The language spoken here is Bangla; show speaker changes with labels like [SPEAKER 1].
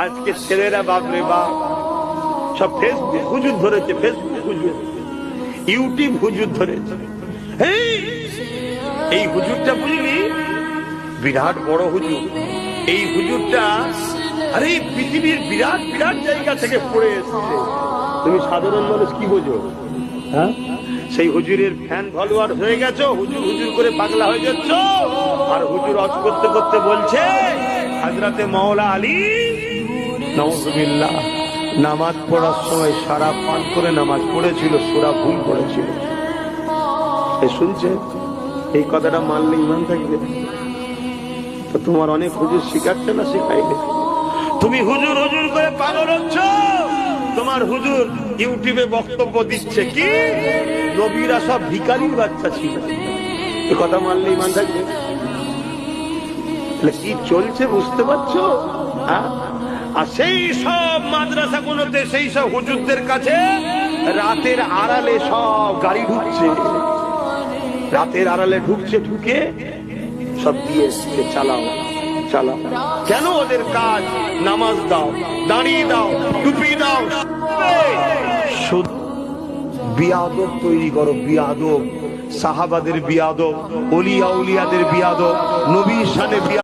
[SPEAKER 1] আজকে ছেলেরা বাপরে বাপ সব ফেসবুক হুজুর ধরেছে, ফেসবুক হুজুর, ইউটিউব হুজুর ধরেছে। এই হুজুরটা বুঝলি বিরাট বড় হুজুর। এই হুজুরটা আরে পৃথিবীর বিরাট বিরাট জায়গা থেকে পড়ে এসেছে। তুমি সাধারণ মানুষ কি বোঝো? হ্যাঁ, সেই হুজুরের ফ্যান ফলোয়ার হয়ে গেছো, হুজুর হুজুর করে পাগলা হয়ে যাচ্ছ। আর হুজুর অজ করতে করতে বলছে হযরতে মাওলা আলী নাউযুবিল্লাহ নামাজ পড়ার সময় সারা পান করে নামাজ পড়েছিল, সূরা ভুল পড়েছিল। শুনছে এই কথাটা মানলে ইমান থাকবে। তো তোমার অনেক হুজুর শিখাচ্ছে না, শিখাইবে। তুমি হুজুর হুজুর করে পাগল হচ্ছ। তোমার হুজুর ইউটিউবে বক্তব্য দিচ্ছে কি নবীরা সব ভিখারির বাচ্চা ছিল। এই কথা মানলে ইমান থাকবে। কি চলছে বুঝতে পারছো? আর সেই সব মাদ্রাসাগুলোতে সেই সব হুজুরদের কাছে রাতের আড়ালে সব গাড়ি ঢুকছে, রাতের আড়ালে ঢুকছে, ঢুকে সব দিয়ে চালাও চালাও। কেন? ওদের কাজ নামাজ দাও, দাঁড়িয়ে দাও, টুপি দাও। বিয়াদব তৈরি করো, বিয়াদব, সাহাবাদের বিয়াদব, ওলিয়া উলিয়াদের বিয়াদব, নবীর শানে বিয়াদব।